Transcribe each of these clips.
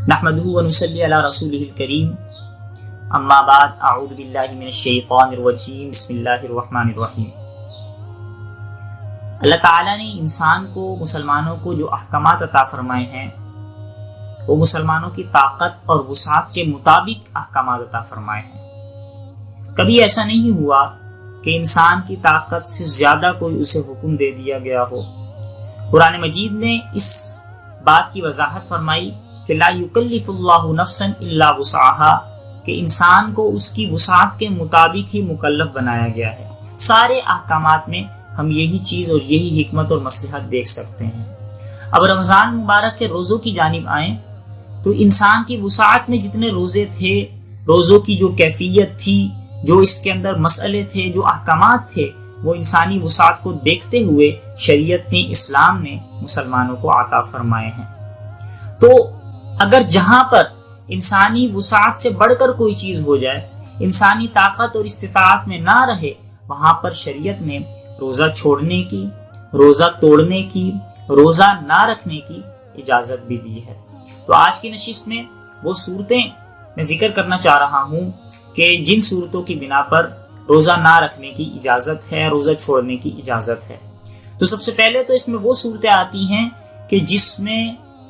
نحمدہ و نصلی علی رسولہ الکریم اما بعد اعوذ باللہ من الشیطان الرجیم بسم اللہ الرحمن الرحیم۔ اللہ تعالیٰ نے انسان کو، مسلمانوں کو جو احکامات عطا فرمائے ہیں وہ مسلمانوں کی طاقت اور وسعت کے مطابق احکامات عطا فرمائے ہیں۔ کبھی ایسا نہیں ہوا کہ انسان کی طاقت سے زیادہ کوئی اسے حکم دے دیا گیا ہو۔ قرآن مجید نے اس بات کی وضاحت فرمائی کہ لا یکلف اللہ نفسا الا وسعها، کہ انسان کو اس کی وسعت کے مطابق ہی مکلف بنایا گیا ہے۔ سارے احکامات میں ہم یہی چیز اور یہی حکمت اور مصلحت دیکھ سکتے ہیں۔ اب رمضان مبارک کے روزوں کی جانب آئیں تو انسان کی وسعت میں جتنے روزے تھے، روزوں کی جو کیفیت تھی، جو اس کے اندر مسئلے تھے، جو احکامات تھے، وہ انسانی وسعت کو دیکھتے ہوئے شریعت نے، اسلام نے مسلمانوں کو عطا فرمائے ہیں۔ تو اگر جہاں پر انسانی وسعت سے بڑھ کر کوئی چیز ہو جائے، انسانی طاقت اور استطاعت میں نہ رہے، وہاں پر شریعت نے روزہ چھوڑنے کی، روزہ توڑنے کی، روزہ نہ رکھنے کی اجازت بھی دی ہے۔ تو آج کی نشست میں وہ صورتیں میں ذکر کرنا چاہ رہا ہوں کہ جن صورتوں کی بنا پر روزہ نہ رکھنے کی اجازت ہے، روزہ چھوڑنے کی اجازت ہے۔ تو سب سے پہلے تو اس میں وہ صورتیں آتی ہیں کہ جس میں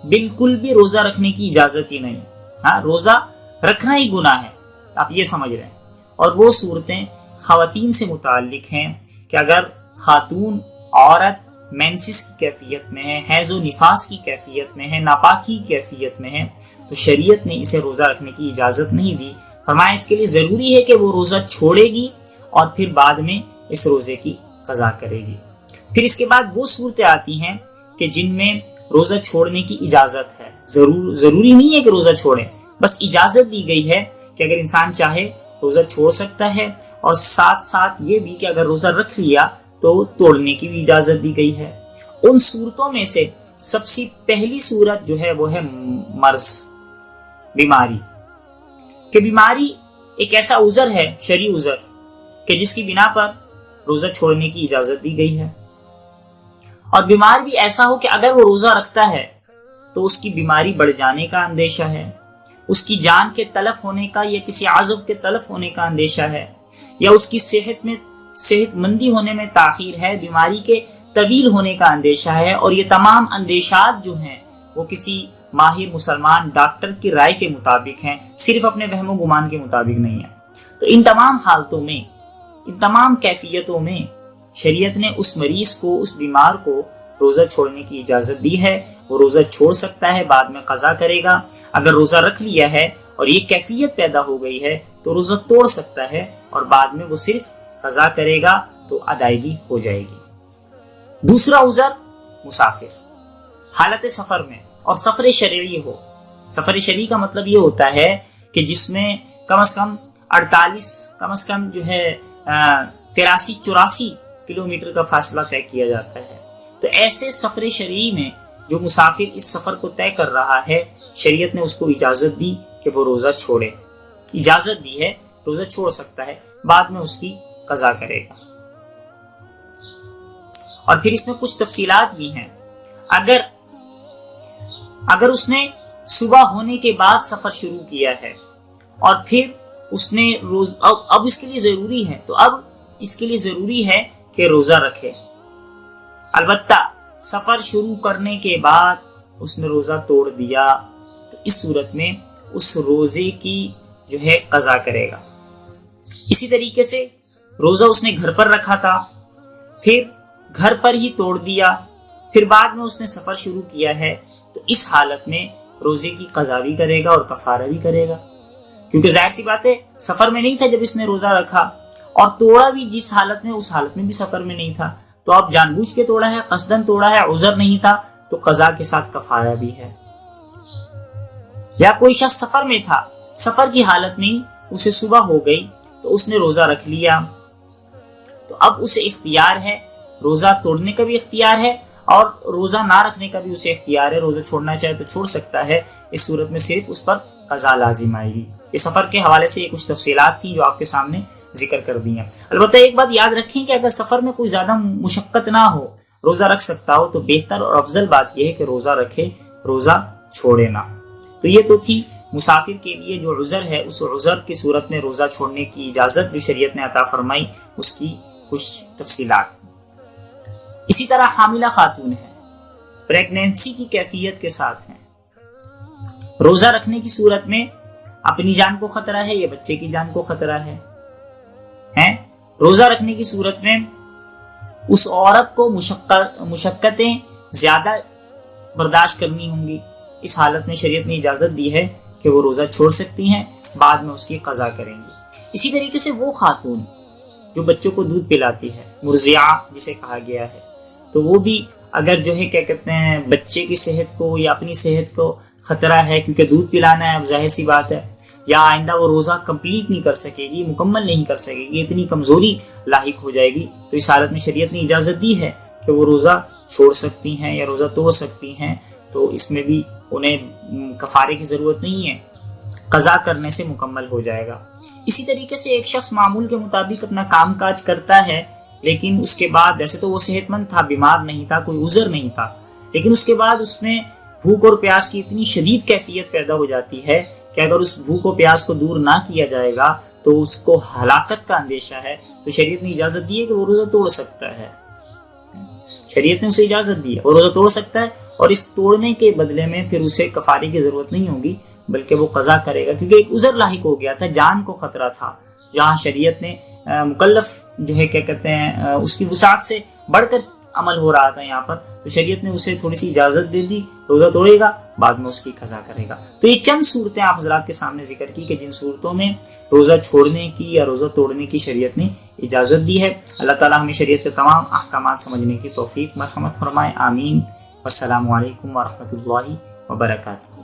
بالکل بھی روزہ رکھنے کی اجازت ہی نہیں، روزہ رکھنا ہی گناہ ہے، آپ یہ سمجھ رہے ہیں۔ اور وہ صورتیں خواتین سے متعلق ہیں کہ اگر خاتون، عورت مینسس کی کیفیت میں ہے، حیض و نفاس کی کیفیت میں ہے، ناپاکی کی کیفیت میں ہے، تو شریعت نے اسے روزہ رکھنے کی اجازت نہیں دی۔ فرمایا اس کے لیے ضروری ہے کہ وہ روزہ چھوڑے گی اور پھر بعد میں اس روزے کی قضا کرے گی۔ پھر اس کے بعد وہ صورتیں آتی ہیں کہ جن میں روزہ چھوڑنے کی اجازت ہے، ضروری نہیں ہے کہ روزہ چھوڑیں، بس اجازت دی گئی ہے کہ اگر انسان چاہے روزہ چھوڑ سکتا ہے، اور ساتھ ساتھ یہ بھی کہ اگر روزہ رکھ لیا تو توڑنے کی بھی اجازت دی گئی ہے۔ ان صورتوں میں سے سب سے پہلی صورت جو ہے وہ ہے مرض، بیماری، کہ بیماری ایک ایسا عذر ہے، شرعی عذر، کہ جس کی بنا پر روزہ چھوڑنے کی اجازت دی گئی ہے۔ اور بیمار بھی ایسا ہو کہ اگر وہ روزہ رکھتا ہے تو اس کی بیماری بڑھ جانے کا اندیشہ ہے، اس کی جان کے تلف ہونے کا یا کسی عضو کے تلف ہونے کا اندیشہ ہے، یا اس کی صحت مندی ہونے میں تاخیر ہے، بیماری کے طویل ہونے کا اندیشہ ہے۔ اور یہ تمام اندیشات جو ہیں وہ کسی ماہر مسلمان ڈاکٹر کی رائے کے مطابق ہیں، صرف اپنے وہم و گمان کے مطابق نہیں ہیں۔ تو ان تمام حالتوں میں، ان تمام کیفیتوں میں شریعت نے اس مریض کو، اس بیمار کو روزہ چھوڑنے کی اجازت دی ہے۔ وہ روزہ چھوڑ سکتا ہے، بعد میں قضا کرے گا۔ اگر روزہ رکھ لیا ہے اور یہ کیفیت پیدا ہو گئی ہے تو روزہ توڑ سکتا ہے اور بعد میں وہ صرف قضا کرے گا تو ادائیگی ہو جائے گی۔ دوسرا عذر مسافر، حالت سفر میں، اور سفر شرعی ہو۔ سفر شرعی کا مطلب یہ ہوتا ہے کہ جس میں کم از کم 48، کم از کم جو ہے 83-84 کلومیٹر کا فاصلہ طے کیا جاتا ہے۔ تو ایسے سفر شرعی میں جو مسافر اس سفر کو طے کر رہا ہے، شریعت نے اس کو اجازت دی کہ وہ روزہ چھوڑے، اجازت دی ہے، روزہ چھوڑ سکتا ہے، بعد میں اس کی قضا کرے گا۔ اور پھر اس میں کچھ تفصیلات بھی ہیں۔ اگر اس نے صبح ہونے کے بعد سفر شروع کیا ہے اور پھر اس نے اب اس کے لیے ضروری ہے، تو اب اس کے لیے ضروری ہے کہ روزہ رکھے۔ البتہ سفر شروع کرنے کے بعد اس نے روزہ توڑ دیا تو اس صورت میں اس روزے کی جو ہے قضا کرے گا۔ اسی طریقے سے روزہ اس نے گھر پر رکھا تھا، پھر گھر پر ہی توڑ دیا، پھر بعد میں اس نے سفر شروع کیا ہے، تو اس حالت میں روزے کی قضا بھی کرے گا اور کفارہ بھی کرے گا، کیونکہ ظاہر سی بات ہے سفر میں نہیں تھا جب اس نے روزہ رکھا، اور توڑا بھی جس حالت میں، اس حالت میں بھی سفر میں نہیں تھا، تو اب جان بوجھ کے توڑا ہے، قصدن توڑا ہے، عذر نہیں تھا، تو قضا کے ساتھ کفارہ بھی ہے۔ یا کوئی شخص سفر میں تھا، سفر کی حالت میں اسے صبح ہو گئی تو اس نے روزہ رکھ لیا، تو اب اسے اختیار ہے، روزہ توڑنے کا بھی اختیار ہے اور روزہ نہ رکھنے کا بھی اسے اختیار ہے۔ روزہ چھوڑنا چاہے تو چھوڑ سکتا ہے، اس صورت میں صرف اس پر قضا لازم آئے گی۔ یہ سفر کے حوالے سے یہ کچھ تفصیلات تھیں جو آپ کے سامنے ذکر کر دی ہیں۔ البتہ ایک بات یاد رکھیں کہ اگر سفر میں کوئی زیادہ مشقت نہ ہو، روزہ رکھ سکتا ہو، تو بہتر اور افضل بات یہ ہے کہ روزہ رکھے، روزہ چھوڑے نہ۔ تو یہ تو تھی مسافر کے لیے جو عذر ہے، اس عذر کی صورت میں روزہ چھوڑنے کی اجازت جو شریعت نے عطا فرمائی، اس کی کچھ تفصیلات۔ اسی طرح حاملہ خاتون ہیں، پریگنینسی کی کیفیت کے ساتھ ہیں، روزہ رکھنے کی صورت میں اپنی جان کو خطرہ ہے یا بچے کی جان کو خطرہ ہے، روزہ رکھنے کی صورت میں اس عورت کو مشقتیں زیادہ برداشت کرنی ہوں گی۔ اس حالت میں شریعت نے اجازت دی ہے کہ وہ روزہ چھوڑ سکتی ہیں، بعد میں اس کی قضا کریں گی۔ اسی طریقے سے وہ خاتون جو بچوں کو دودھ پلاتی ہے، مرضعہ جسے کہا گیا ہے، تو وہ بھی اگر جو ہے کیا کہتے ہیں بچے کی صحت کو یا اپنی صحت کو خطرہ ہے، کیونکہ دودھ پلانا ہے، اب ظاہر سی بات ہے، یا آئندہ وہ روزہ کمپلیٹ نہیں کر سکے گی، مکمل نہیں کر سکے گی، اتنی کمزوری لاحق ہو جائے گی، تو اس حالت میں شریعت نے اجازت دی ہے کہ وہ روزہ چھوڑ سکتی ہیں یا روزہ توڑ سکتی ہیں، تو اس میں بھی انہیں کفارے کی ضرورت نہیں ہے، قضا کرنے سے مکمل ہو جائے گا۔ اسی طریقے سے ایک شخص معمول کے مطابق اپنا کام کاج کرتا ہے، لیکن اس کے بعد ویسے تو وہ صحت مند تھا، بیمار نہیں تھا، کوئی عذر نہیں تھا، لیکن اس کے بعد اس میں بھوک اور پیاس کی اتنی شدید کیفیت پیدا ہو جاتی ہے کہ اگر اس بھوک و پیاس کو دور نہ کیا جائے گا تو اس کو ہلاکت کا اندیشہ ہے، تو شریعت نے اجازت دی ہے کہ وہ روزہ توڑ سکتا ہے، شریعت نے اسے اجازت دی ہے، وہ روزہ توڑ سکتا ہے، اور اس توڑنے کے بدلے میں پھر اسے کفارے کی ضرورت نہیں ہوگی، بلکہ وہ قضا کرے گا، کیونکہ ایک عذر لاحق ہو گیا تھا، جان کو خطرہ تھا، جہاں شریعت نے مکلف جو ہے کیا کہتے ہیں اس کی وسعت سے بڑھ کر عمل ہو رہا تھا یہاں پر، تو شریعت نے اسے تھوڑی سی اجازت دے دی، روزہ توڑے گا، بعد میں اس کی قضا کرے گا۔ تو یہ چند صورتیں آپ حضرات کے سامنے ذکر کی کہ جن صورتوں میں روزہ چھوڑنے کی یا روزہ توڑنے کی شریعت نے اجازت دی ہے۔ اللہ تعالیٰ ہمیں شریعت کے تمام احکامات سمجھنے کی توفیق مرحمت فرمائے، آمین۔ والسلام علیکم ورحمۃ اللہ وبرکاتہ۔